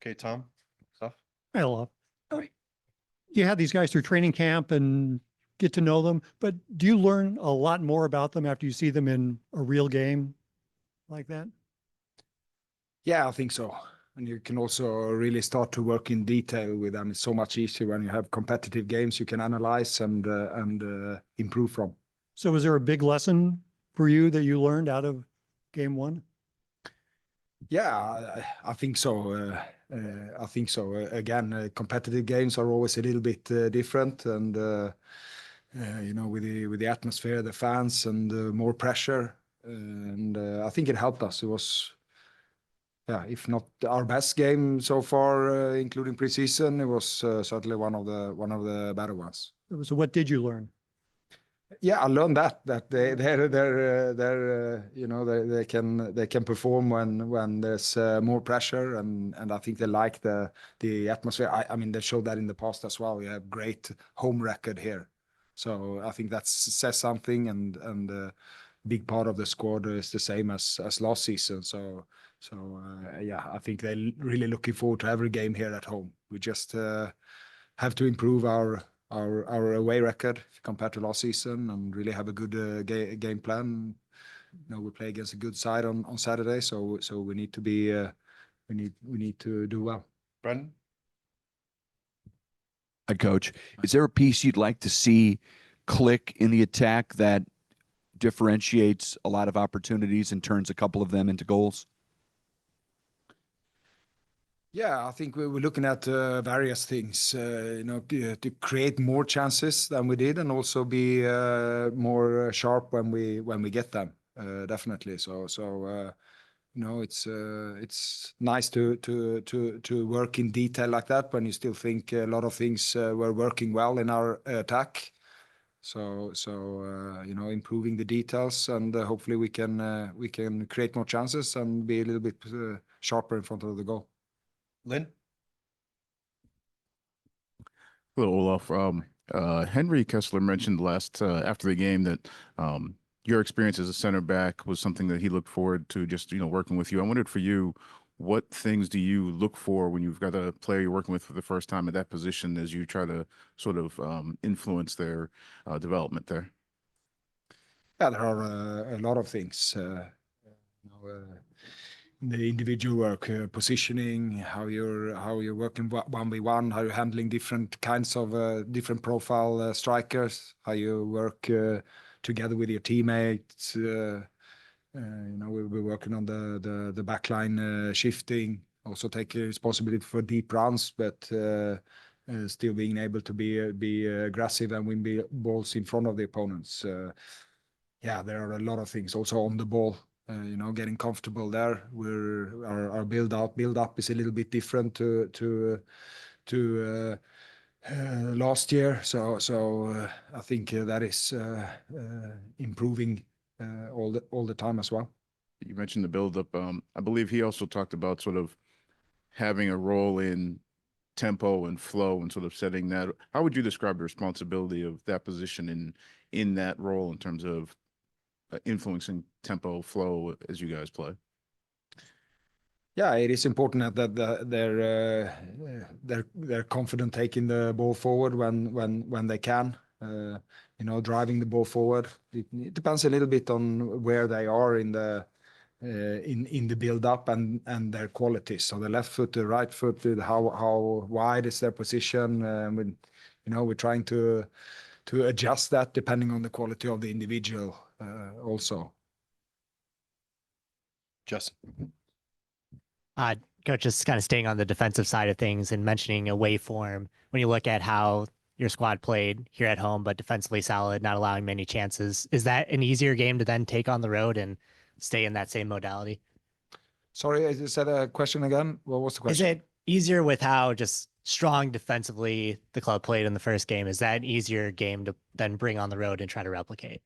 Okay, Tom, stuff. Hi, Olof. You have these guys through training camp and get to know them, but do you learn a lot more about them after you see them in a real game like that? Yeah, I think so. And you can also really start to work in detail with them. It's so much easier when you have competitive games you can analyze and improve from. So was there a big lesson for you that you learned out of game one? Yeah, I think so. I think so. Again, competitive games are always a little bit different, and with the atmosphere, the fans, and more pressure. And I think it helped us. It was, yeah, if not our best game so far, including preseason, it was certainly one of the better ones. So what did you learn? Yeah, I learned that they can perform when there's more pressure, and I think they like the atmosphere. I mean, they showed that in the past as well. We have great home record here, so I think that says something. And big part of the squad is the same as last season. So yeah, I think they're really looking forward to every game here at home. We just have to improve our away record compared to last season and really have a good game plan. We play against a good side on Saturday, so we need to be we need to do well. Brendan? Hi, Coach. Is there a piece you'd like to see click in the attack that differentiates a lot of opportunities and turns a couple of them into goals? Yeah, I think we're looking at various things, to create more chances than we did, and also be more sharp when we get them. Definitely. It's nice to work in detail like that when you still think a lot of things were working well in our attack. Improving the details, and hopefully we can create more chances and be a little bit sharper in front of the goal. Lynn? Hello, Olof. Henry Kessler mentioned after the game that your experience as a center back was something that he looked forward to, just working with you. I wondered for you, what things do you look for when you've got a player you're working with for the first time at that position as you try to sort of influence their development there? Yeah, there are a lot of things. The individual work, positioning, how you're working 1v1, how you're handling different kinds of different profile strikers, how you work together with your teammates. We're working on the backline shifting, also taking responsibility for deep runs, but still being able to be aggressive and win balls in front of the opponents. Yeah, there are a lot of things also on the ball. Getting comfortable there. Our build up is a little bit different to last year. So I think that is improving all the time as well. You mentioned the build up. I believe he also talked about sort of having a role in tempo and flow and sort of setting that. How would you describe the responsibility of that position in that role in terms of influencing tempo, flow as you guys play? Yeah, it is important that they're confident taking the ball forward when they can. Driving the ball forward. It depends a little bit on where they are in the build up and their qualities. So the left foot, the right foot, how wide is their position? We're trying to adjust that depending on the quality of the individual also. Justin? Coach, just kind of staying on the defensive side of things and mentioning away form. When you look at how your squad played here at home, but defensively solid, not allowing many chances, is that an easier game to then take on the road and stay in that same modality? Sorry, I just said a question again. What was the question? Is it easier with how just strong defensively the club played in the first game? Is that an easier game to then bring on the road and try to replicate?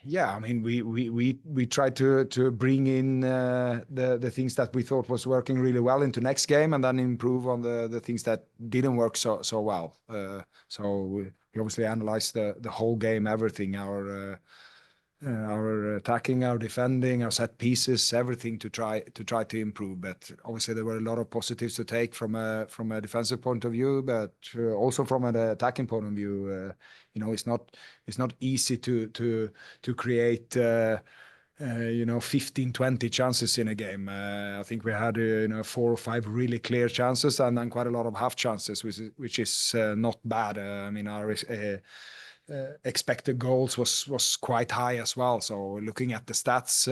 Yeah, I mean, we tried to bring in the things that we thought was working really well into next game, and then improve on the things that didn't work so well. So we obviously analyzed the whole game, everything, our our attacking, our defending, our set pieces, everything to try to improve. But obviously there were a lot of positives to take from a defensive point of view, but also from an attacking point of view. It's not easy to create 15, 20 chances in a game. I think we had 4 or 5 really clear chances and then quite a lot of half chances, which is not bad. I mean, our expected goals was quite high as well. So looking at the stats,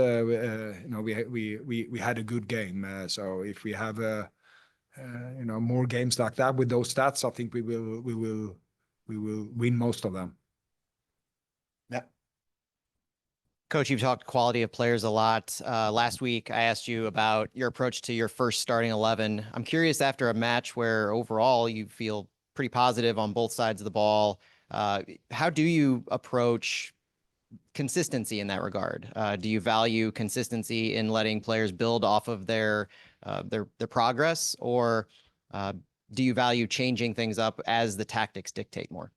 we had a good game. So if we have more games like that with those stats, I think we will win most of them. Yeah. Coach, you've talked quality of players a lot. Last week, I asked you about your approach to your first starting 11. I'm curious, after a match where overall you feel pretty positive on both sides of the ball, how do you approach consistency in that regard? Do you value consistency in letting players build off of their progress, or do you value changing things up as the tactics dictate more?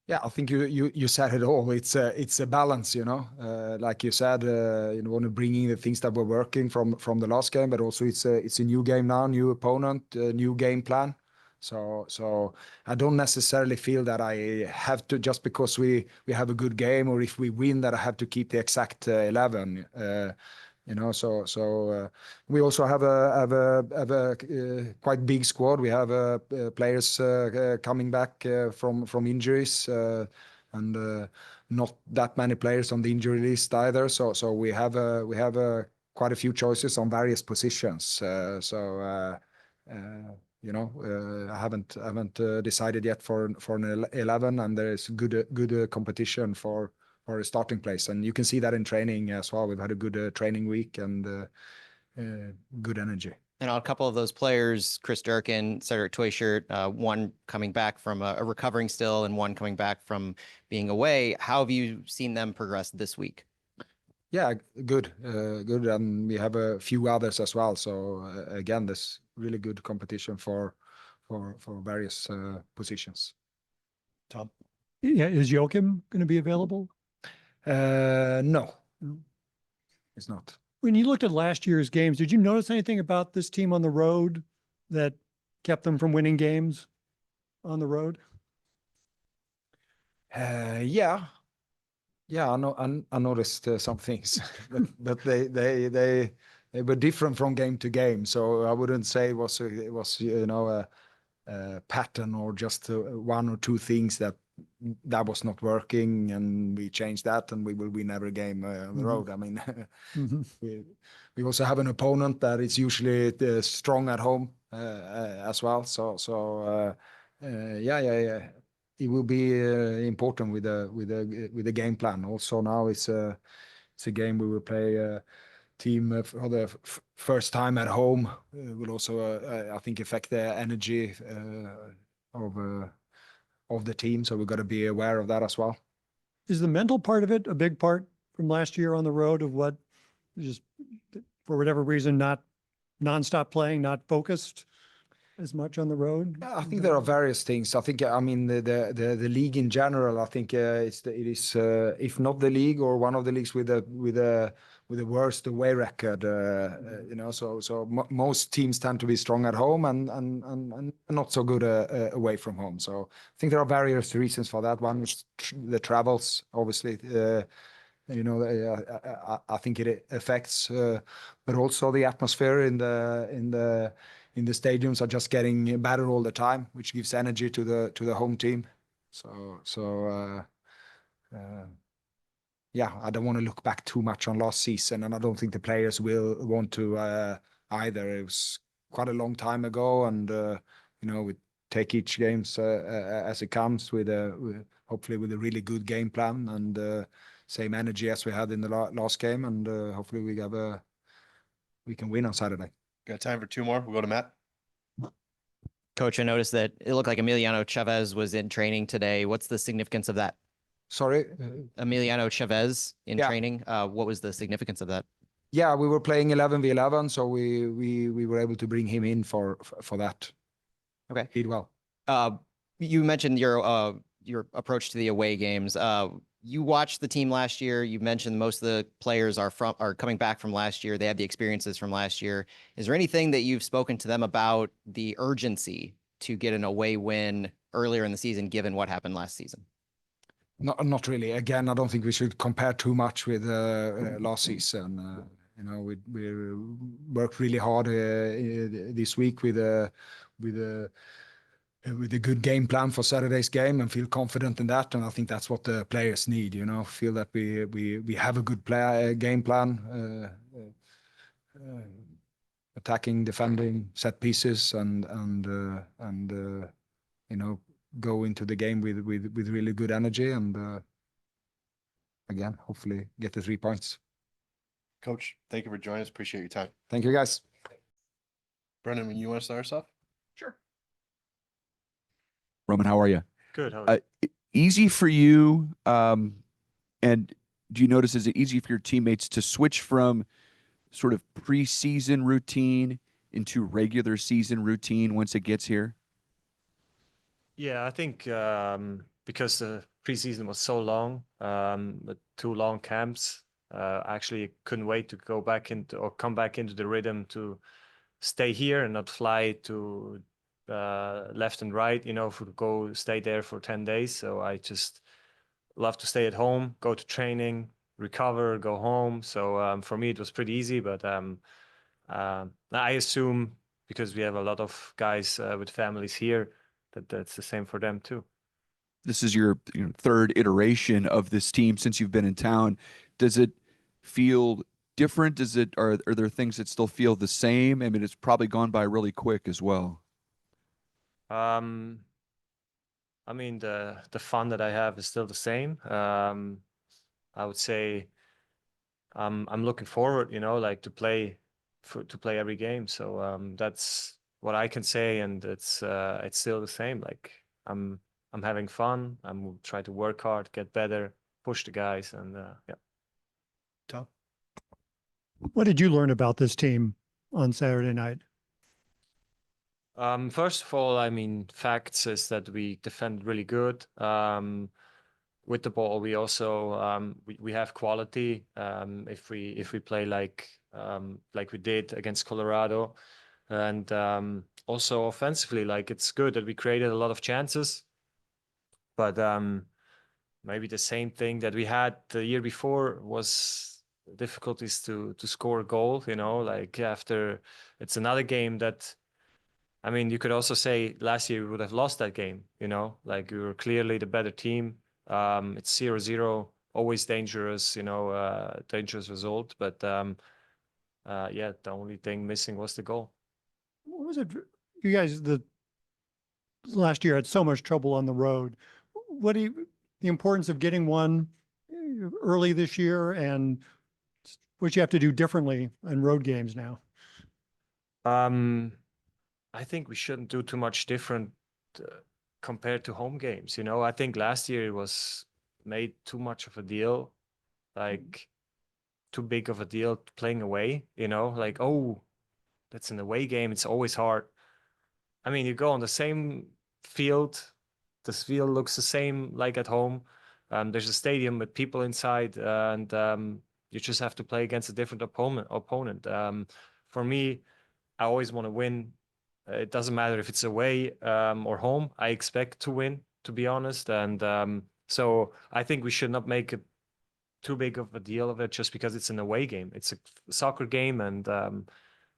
Yeah, I think you said it all. It's a balance, like you said, want to bring in the things that were working from the last game, but also it's a new game now, new opponent, new game plan. So I don't necessarily feel that I have to, just because we have a good game or if we win, that I have to keep the exact 11. So we also have a quite big squad. We have players coming back from injuries, and not that many players on the injury list either. So we have quite a few choices on various positions. I haven't decided yet for an 11, and there is good competition for a starting place, and you can see that in training as well. We've had a good training week and good energy. And on a couple of those players, Chris Durkin, Cedric Toyshirt, one coming back from a recovering still and one coming back from being away. How have you seen them progress this week? Yeah, good. And we have a few others as well. So again, there's really good competition for various positions. Tom? Yeah, is Joachim going to be available? No, it's not. When you looked at last year's games, did you notice anything about this team on the road that kept them from winning games on the road? Yeah, I noticed some things, but they were different from game to game. So I wouldn't say it was a pattern or just 1 or 2 things that was not working, and we changed that, and we will win every game on the road. I mean, we also have an opponent that is usually strong at home as well. So yeah. It will be important with the game plan. Also now it's a game we will play team for the first time at home. Will also I think affect the energy of the team. So we've got to be aware of that as well. Is the mental part of it a big part from last year on the road, of what just for whatever reason not nonstop playing, not focused as much on the road? I think there are various things. I think, I mean, the league in general, I think it is if not the league or one of the leagues with the worst away record. So most teams tend to be strong at home and not so good away from home. So I think there are various reasons for that. One is the travels, obviously. I think it affects, but also the atmosphere in the stadiums are just getting better all the time, which gives energy to the home team. Yeah, I don't want to look back too much on last season, and I don't think the players will want to either. It was quite a long time ago, and we take each game as it comes with hopefully with a really good game plan and same energy as we had in the last game, and hopefully we can win on Saturday. Got time for 2 more? We'll go to Matt. Coach, I noticed that it looked like Emiliano Chavez was in training today. What's the significance of that? Sorry? Emiliano Chavez in Yeah. training. What was the significance of that? Yeah, we were playing 11v11, so we were able to bring him in for that. Okay. Did well. You mentioned your approach to the away games. you watched the team last year. You mentioned most of the players are coming back from last year. They have the experiences from last year. Is there anything that you've spoken to them about the urgency to get an away win earlier in the season, given what happened last season? Not really. Again, I don't think we should compare too much with last season. You know, we worked really hard this week with a good game plan for Saturday's game and feel confident in that. And I think that's what the players need. You know, feel that we have a good game plan, attacking, defending, set pieces, and you know, go into the game with really good energy and again, hopefully get the 3 points. Coach, thank you for joining us. Appreciate your time. Thank you, guys. Brendan, when you want to start us off? Roman, how are you? Good. How are you? Easy for you. And do you notice, is it easy for your teammates to switch from sort of preseason routine into regular season routine once it gets here? Yeah, I think because the preseason was so long, the 2 long camps, I actually couldn't wait to go back into or come back into the rhythm to stay here and not fly to left and right, you know, stay there for 10 days. So I just love to stay at home, go to training, recover, go home. So for me, it was pretty easy, but I assume because we have a lot of guys with families here, that's the same for them too. This is your third iteration of this team since you've been in town. Does it feel different? Are there things that still feel the same? I mean, it's probably gone by really quick as well. I mean, the fun that I have is still the same. I would say I'm looking forward, you know, like to play every game. So that's what I can say, and it's still the same. Like I'm having fun. I'm trying to work hard, get better, push the guys, and yeah. Tom? What did you learn about this team on Saturday night? First of all, I mean, facts is that we defend really good. With the ball, we also we have quality. If we play like we did against Colorado, and also offensively, like it's good that we created a lot of chances. But maybe the same thing that we had the year before was difficulties to score a goal. You know, like after it's another game that. I mean, you could also say last year we would have lost that game, you know, like we were clearly the better team. It's 0-0, always dangerous, you know, dangerous result. But yeah, the only thing missing was the goal. What was it? You guys, the last year had so much trouble on the road. The importance of getting one early this year and what you have to do differently in road games now? I think we shouldn't do too much different compared to home games. You know, I think last year it was made too much of a deal, like too big of a deal playing away, you know, like, oh, that's an away game. It's always hard. I mean, you go on the same field. This field looks the same like at home. There's a stadium with people inside and you just have to play against a different opponent. For me, I always want to win. It doesn't matter if it's away or home. I expect to win, to be honest. And so I think we should not make it too big of a deal of it just because it's an away game. It's a soccer game, and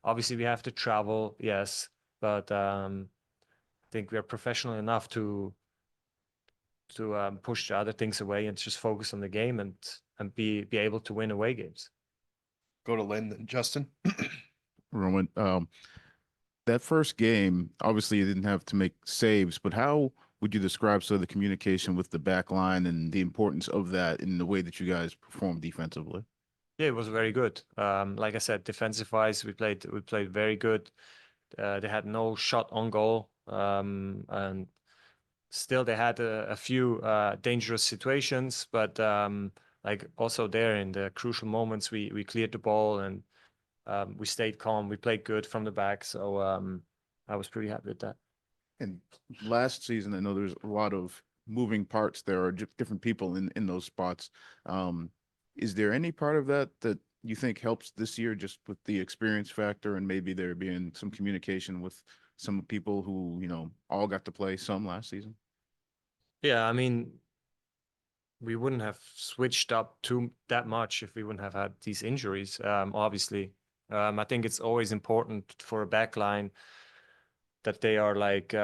obviously we have to travel, yes. But I think we are professional enough to push the other things away and just focus on the game and be able to win away games. Go to Lynn and Justin. Roman, that first game, obviously you didn't have to make saves, but how would you describe sort of the communication with the back line and the importance of that in the way that you guys perform defensively? Yeah, it was very good. Like I said, defensive wise, we played very good. They had no shot on goal, and still they had a few dangerous situations, but like also there in the crucial moments, we cleared the ball and we stayed calm. We played good from the back, so I was pretty happy with that. And last season, I know there's a lot of moving parts there or different people in those spots. Is there any part of that that you think helps this year just with the experience factor and maybe there being some communication with some people who, you know, all got to play some last season? Yeah, I mean, we wouldn't have switched up to that much if we wouldn't have had these injuries, obviously. I think it's always important for a backline that they are like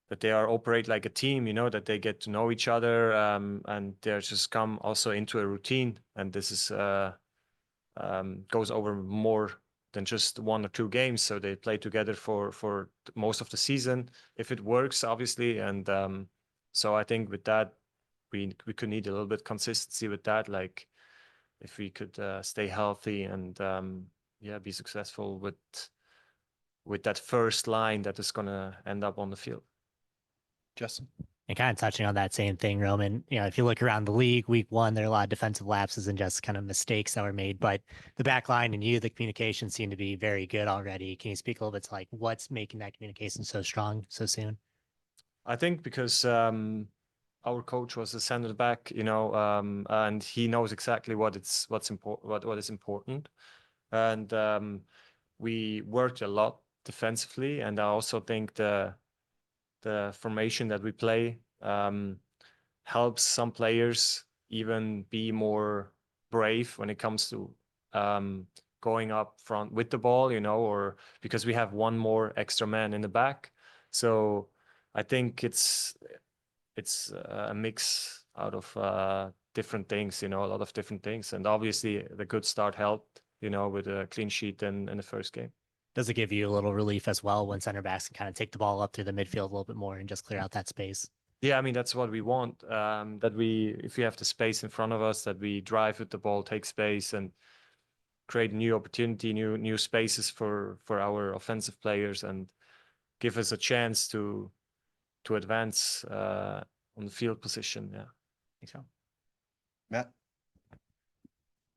that they are operate like a team, you know, that they get to know each other, and they're just come also into a routine. And this is goes over more than just 1 or 2 games. So they play together for most of the season, if it works, obviously. And so I think with that, we could need a little bit consistency with that. Like if we could stay healthy and yeah, be successful with that first line that is going to end up on the field. Justin? And kind of touching on that same thing, Roman, you know, if you look around the league, week 1, there are a lot of defensive lapses and just kind of mistakes that were made. But the back line and you, the communication seemed to be very good already. Can you speak a little bit to like what's making that communication so strong so soon? I think because our coach was a center back, you know, and he knows exactly what's important, what is important. And we worked a lot defensively, and I also think the formation that we play helps some players even be more brave when it comes to going up front with the ball, you know, or because we have one more extra man in the back. So I think it's a mix out of different things, you know, a lot of different things. And obviously the good start helped, you know, with a clean sheet in the first game. Does it give you a little relief as well when center backs can kind of take the ball up through the midfield a little bit more and just clear out that space? Yeah, I mean, that's what we want. That if we have the space in front of us, that we drive with the ball, take space, and create new opportunity, new spaces for our offensive players, and give us a chance to advance on the field position. Yeah, I think so. Matt?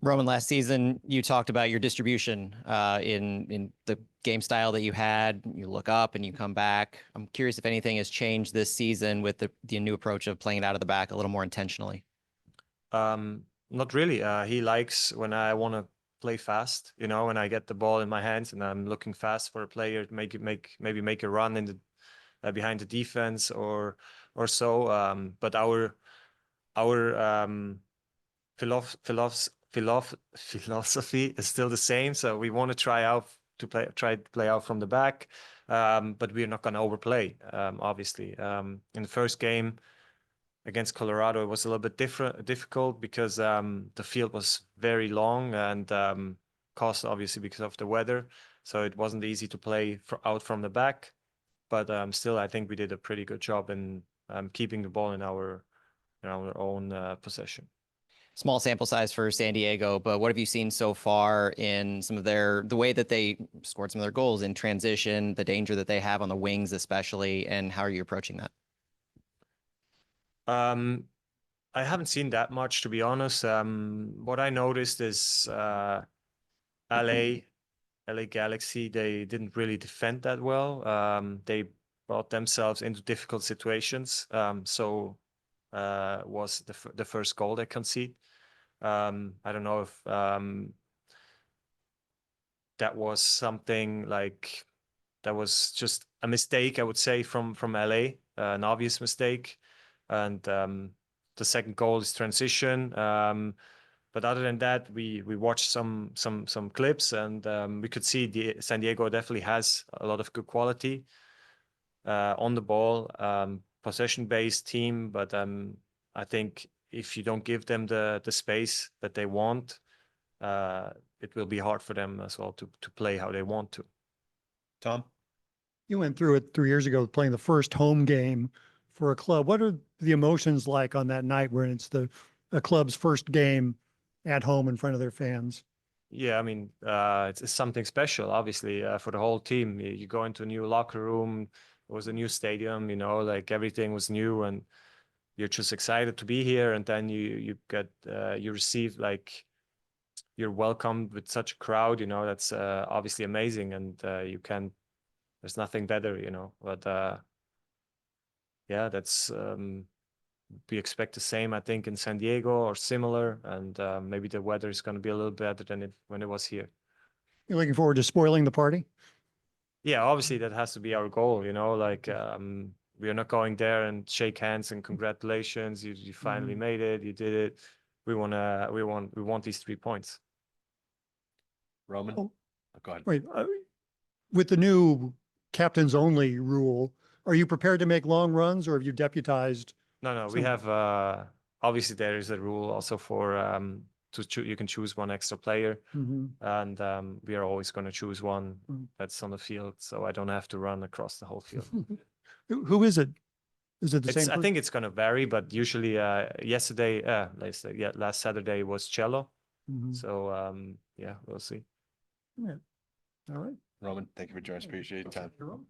Roman, last season you talked about your distribution in the game style that you had. You look up and you come back. I'm curious if anything has changed this season with the new approach of playing it out of the back a little more intentionally. Not really. He likes when I want to play fast, you know, when I get the ball in my hands and I'm looking fast for a player to maybe make a run in the behind the defense or so. But our philosophy is still the same. So we want to try to play out from the back, but we're not going to overplay. Obviously, in the first game against Colorado, it was a little bit difficult because the field was very long and cost obviously because of the weather. So it wasn't easy to play out from the back. But still, I think we did a pretty good job in keeping the ball in our own possession. Small sample size for San Diego, but what have you seen so far in some of the way that they scored some of their goals in transition, the danger that they have on the wings, especially, and how are you approaching that? I haven't seen that much, to be honest. What I noticed is LA Galaxy, they didn't really defend that well. They brought themselves into difficult situations. So was the first goal they conceded. I don't know if that was something like that was just a mistake, I would say, from LA, an obvious mistake. And the second goal is transition. But other than that, we watched some clips and we could see San Diego definitely has a lot of good quality on the ball, possession-based team. But I think if you don't give them the space that they want, it will be hard for them as well to play how they want to. Tom? You went through it 3 years ago, playing the first home game for a club. What are the emotions like on that night when it's a club's first game at home in front of their fans? Yeah, I mean, it's something special, obviously, for the whole team. You go into a new locker room, it was a new stadium, you know, like everything was new and you're just excited to be here. And then you receive like, you're welcomed with such a crowd, you know, that's obviously amazing. And there's nothing better, you know, but yeah, that's we expect the same, I think, in San Diego or similar, and maybe the weather is going to be a little better than when it was here. You're looking forward to spoiling the party? Yeah, obviously that has to be our goal, you know, like we are not going there and shake hands and congratulations, you finally made it, you did it. We want these 3 points. Roman? Oh. Go ahead. Wait, with the new captains only rule, are you prepared to make long runs, or have you deputized? No, we So- have obviously there is a rule also for you can choose one extra player, Mhm. and we are always going to choose one Mm. that's on the field, so I don't have to run across the whole field. Who is it? Is it the same? I think it's going to vary, but usually yesterday, last Saturday was Cello, Mhm. so yeah, we'll see. Yeah. All right. Roman, thank you for joining us. Appreciate your time. You're welcome.